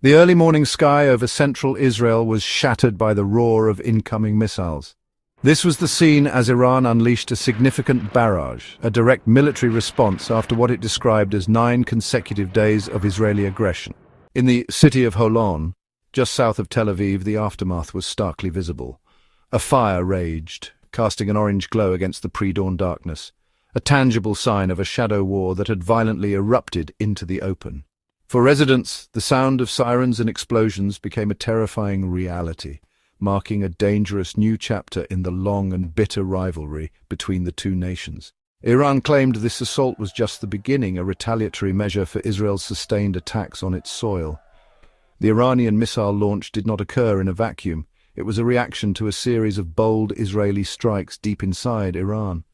The early morning sky over central Israel was shattered by the roar of incoming missiles. This was the scene as Iran unleashed a significant barrage, a direct military response after what it described as 9 consecutive days of Israeli aggression. In the city of Holon, just south of Tel Aviv, the aftermath was starkly visible. A fire raged, casting an orange glow against the pre-dawn darkness, a tangible sign of a shadow war that had violently erupted into the open. For residents, the sound of sirens and explosions became a terrifying reality, marking a dangerous new chapter in the long and bitter rivalry between the two nations. Iran claimed this assault was just the beginning, a retaliatory measure for Israel's sustained attacks on its soil. The Iranian missile launch did not occur in a vacuum. It was a reaction to a series of bold Israeli strikes deep inside Iran.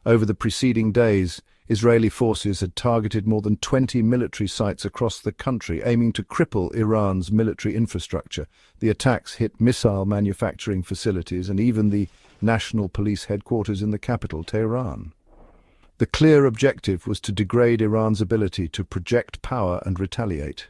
Over the preceding days, Israeli forces had targeted more than 20 military sites across the country, aiming to cripple Iran's military infrastructure. The attacks hit missile manufacturing facilities and even the national police headquarters in the capital, Tehran. The clear objective was to degrade Iran's ability to project power and retaliate.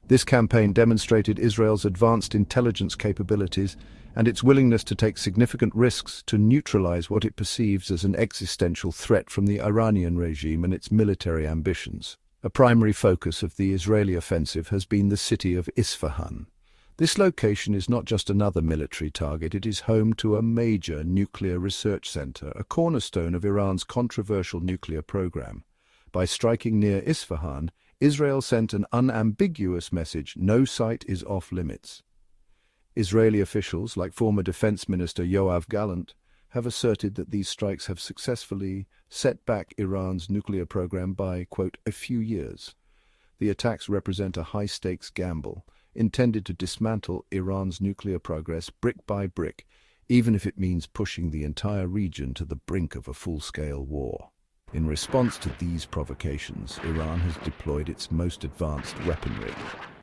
This campaign demonstrated Israel's advanced intelligence capabilities and its willingness to take significant risks to neutralize what it perceives as an existential threat from the Iranian regime and its military ambitions. A primary focus of the Israeli offensive has been the city of Isfahan. This location is not just another military target, it is home to a major nuclear research center, a cornerstone of Iran's controversial nuclear program. By striking near Isfahan, Israel sent an unambiguous message: no site is off limits. Israeli officials, like former Defense Minister Yoav Gallant, have asserted that these strikes have successfully set back Iran's nuclear program by, quote, a few years. The attacks represent a high-stakes gamble, intended to dismantle Iran's nuclear progress brick by brick, even if it means pushing the entire region to the brink of a full-scale war. In response to these provocations, Iran has deployed its most advanced weaponry.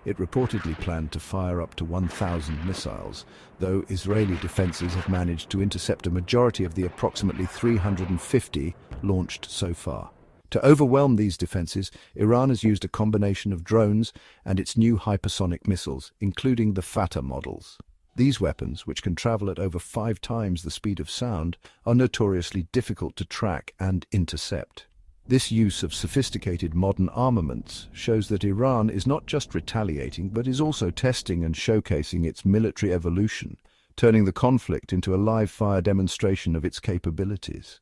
It reportedly planned to fire up to 1,000 missiles, though Israeli defenses have managed to intercept a majority of the approximately 350 launched so far. To overwhelm these defenses, Iran has used a combination of drones and its new hypersonic missiles, including the Fatah models. These weapons, which can travel at over 5 times the speed of sound, are notoriously difficult to track and intercept. This use of sophisticated modern armaments shows that Iran is not just retaliating, but is also testing and showcasing its military evolution, turning the conflict into a live-fire demonstration of its capabilities.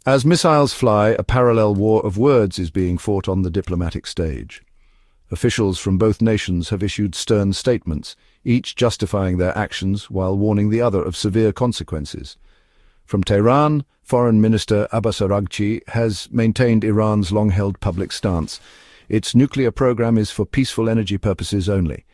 As missiles fly, a parallel war of words is being fought on the diplomatic stage. Officials from both nations have issued stern statements, each justifying their actions while warning the other of severe consequences. From Tehran, Foreign Minister Abbas Araghchi has maintained Iran's long-held public stance. Its nuclear program is for peaceful energy purposes only.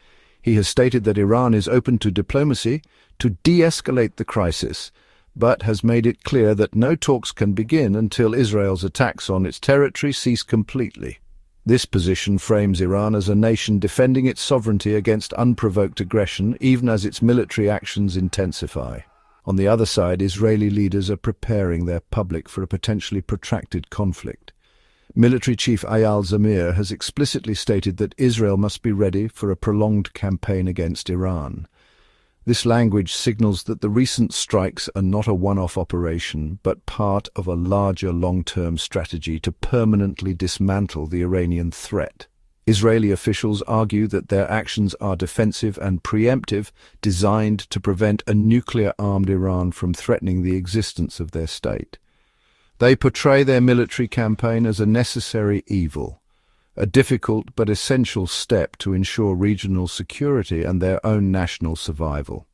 He has stated that Iran is open to diplomacy to de-escalate the crisis, but has made it clear that no talks can begin until Israel's attacks on its territory cease completely. This position frames Iran as a nation defending its sovereignty against unprovoked aggression, even as its military actions intensify. On the other side, Israeli leaders are preparing their public for a potentially protracted conflict. Military Chief Eyal Zamir has explicitly stated that Israel must be ready for a prolonged campaign against Iran. This language signals that the recent strikes are not a one-off operation, but part of a larger long-term strategy to permanently dismantle the Iranian threat. Israeli officials argue that their actions are defensive and preemptive, designed to prevent a nuclear-armed Iran from threatening the existence of their state. They portray their military campaign as a necessary evil, a difficult but essential step to ensure regional security and their own national survival.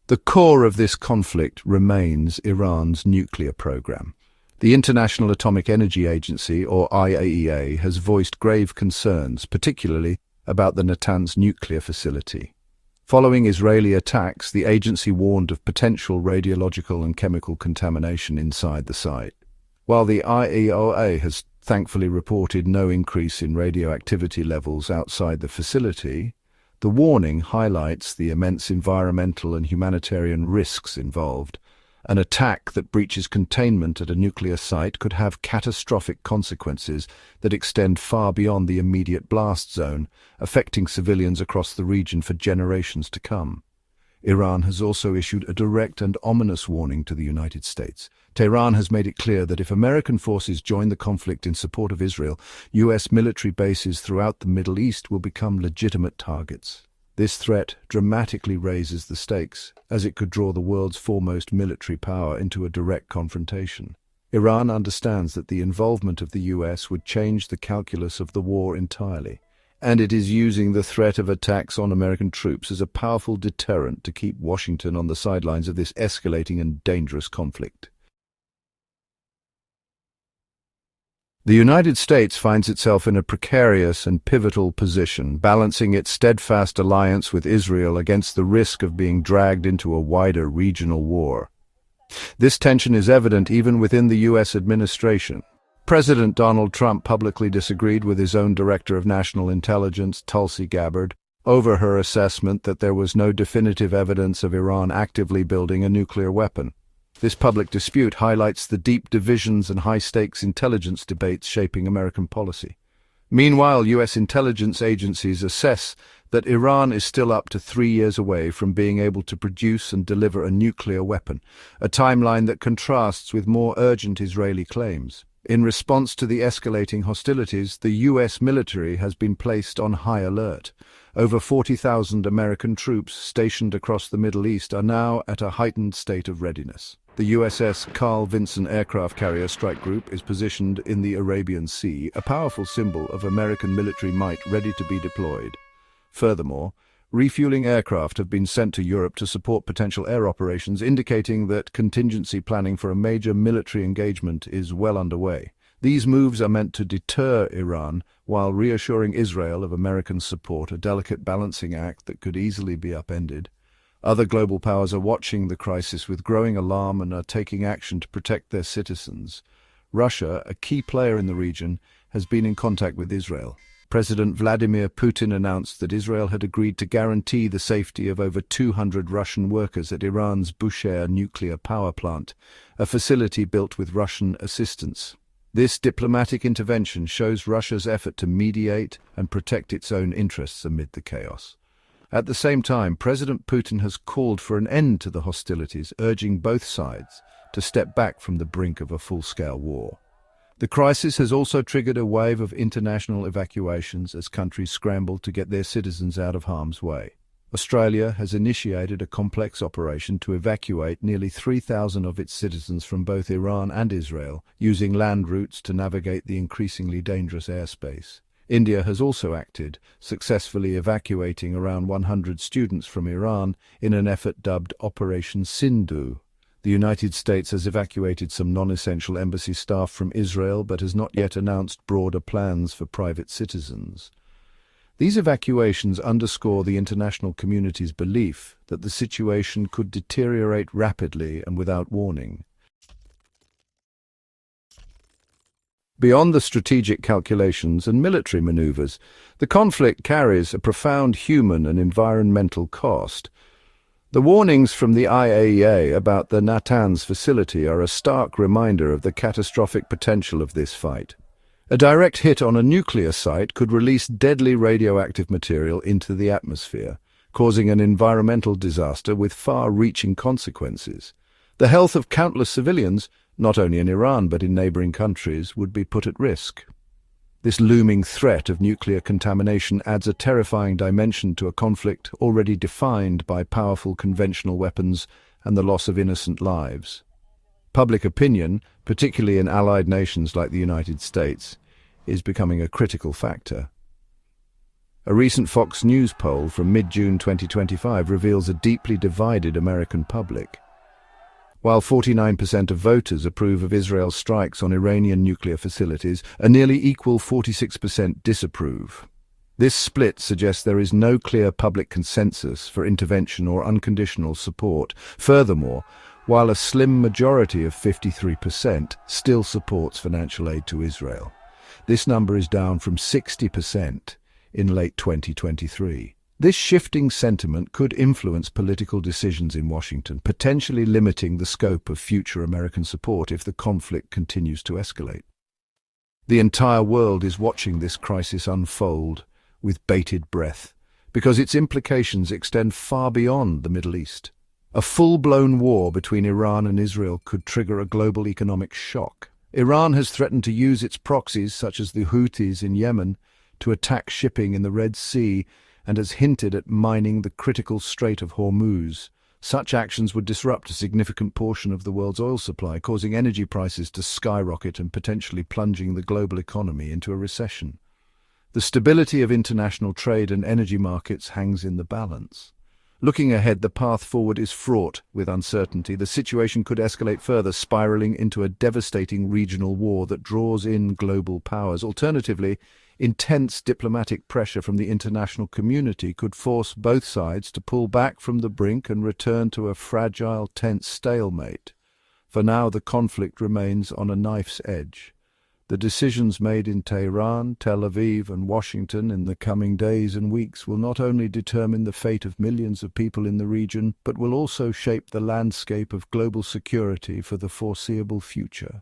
The core of this conflict remains Iran's nuclear program. The International Atomic Energy Agency, or IAEA, has voiced grave concerns, particularly about the Natanz nuclear facility. Following Israeli attacks, the agency warned of potential radiological and chemical contamination inside the site. While the IAEA has thankfully reported no increase in radioactivity levels outside the facility, the warning highlights the immense environmental and humanitarian risks involved. An attack that breaches containment at a nuclear site could have catastrophic consequences that extend far beyond the immediate blast zone, affecting civilians across the region for generations to come. Iran has also issued a direct and ominous warning to the United States. Tehran has made it clear that if American forces join the conflict in support of Israel, U.S. military bases throughout the Middle East will become legitimate targets. This threat dramatically raises the stakes, as it could draw the world's foremost military power into a direct confrontation. Iran understands that the involvement of the U.S. would change the calculus of the war entirely, and it is using the threat of attacks on American troops as a powerful deterrent to keep Washington on the sidelines of this escalating and dangerous conflict. The United States finds itself in a precarious and pivotal position, balancing its steadfast alliance with Israel against the risk of being dragged into a wider regional war. This tension is evident even within the U.S. administration. President Donald Trump publicly disagreed with his own Director of National Intelligence, Tulsi Gabbard, over her assessment that there was no definitive evidence of Iran actively building a nuclear weapon. This public dispute highlights the deep divisions and high-stakes intelligence debates shaping American policy. Meanwhile, U.S. intelligence agencies assess that Iran is still up to 3 years away from being able to produce and deliver a nuclear weapon, a timeline that contrasts with more urgent Israeli claims. In response to the escalating hostilities, the U.S. military has been placed on high alert. Over 40,000 American troops stationed across the Middle East are now at a heightened state of readiness. The USS Carl Vinson Aircraft Carrier Strike Group is positioned in the Arabian Sea, a powerful symbol of American military might ready to be deployed. Furthermore, refueling aircraft have been sent to Europe to support potential air operations, indicating that contingency planning for a major military engagement is well underway. These moves are meant to deter Iran while reassuring Israel of American support, a delicate balancing act that could easily be upended. Other global powers are watching the crisis with growing alarm and are taking action to protect their citizens. Russia, a key player in the region, has been in contact with Israel. President Vladimir Putin announced that Israel had agreed to guarantee the safety of over 200 Russian workers at Iran's Bushehr nuclear power plant, a facility built with Russian assistance. This diplomatic intervention shows Russia's effort to mediate and protect its own interests amid the chaos. At the same time, President Putin has called for an end to the hostilities, urging both sides to step back from the brink of a full-scale war. The crisis has also triggered a wave of international evacuations as countries scramble to get their citizens out of harm's way. Australia has initiated a complex operation to evacuate nearly 3,000 of its citizens from both Iran and Israel, using land routes to navigate the increasingly dangerous airspace. India has also acted, successfully evacuating around 100 students from Iran in an effort dubbed Operation Sindhu. The United States has evacuated some non-essential embassy staff from Israel but has not yet announced broader plans for private citizens. These evacuations underscore the international community's belief that the situation could deteriorate rapidly and without warning. Beyond the strategic calculations and military maneuvers, the conflict carries a profound human and environmental cost. The warnings from the IAEA about the Natanz facility are a stark reminder of the catastrophic potential of this fight. A direct hit on a nuclear site could release deadly radioactive material into the atmosphere, causing an environmental disaster with far-reaching consequences. The health of countless civilians, not only in Iran but in neighboring countries, would be put at risk. This looming threat of nuclear contamination adds a terrifying dimension to a conflict already defined by powerful conventional weapons and the loss of innocent lives. Public opinion, particularly in allied nations like the United States, is becoming a critical factor. A recent Fox News poll from mid-June 2025 reveals a deeply divided American public. While 49% of voters approve of Israel's strikes on Iranian nuclear facilities, a nearly equal 46% disapprove. This split suggests there is no clear public consensus for intervention or unconditional support. Furthermore, while a slim majority of 53% still supports financial aid to Israel, this number is down from 60% in late 2023. This shifting sentiment could influence political decisions in Washington, potentially limiting the scope of future American support if the conflict continues to escalate. The entire world is watching this crisis unfold with bated breath, because its implications extend far beyond the Middle East. A full-blown war between Iran and Israel could trigger a global economic shock. Iran has threatened to use its proxies, such as the Houthis in Yemen, to attack shipping in the Red Sea and has hinted at mining the critical Strait of Hormuz. Such actions would disrupt a significant portion of the world's oil supply, causing energy prices to skyrocket and potentially plunging the global economy into a recession. The stability of international trade and energy markets hangs in the balance. Looking ahead, the path forward is fraught with uncertainty. The situation could escalate further, spiraling into a devastating regional war that draws in global powers. Alternatively, intense diplomatic pressure from the international community could force both sides to pull back from the brink and return to a fragile, tense stalemate. For now, the conflict remains on a knife's edge. The decisions made in Tehran, Tel Aviv, and Washington in the coming days and weeks will not only determine the fate of millions of people in the region, but will also shape the landscape of global security for the foreseeable future.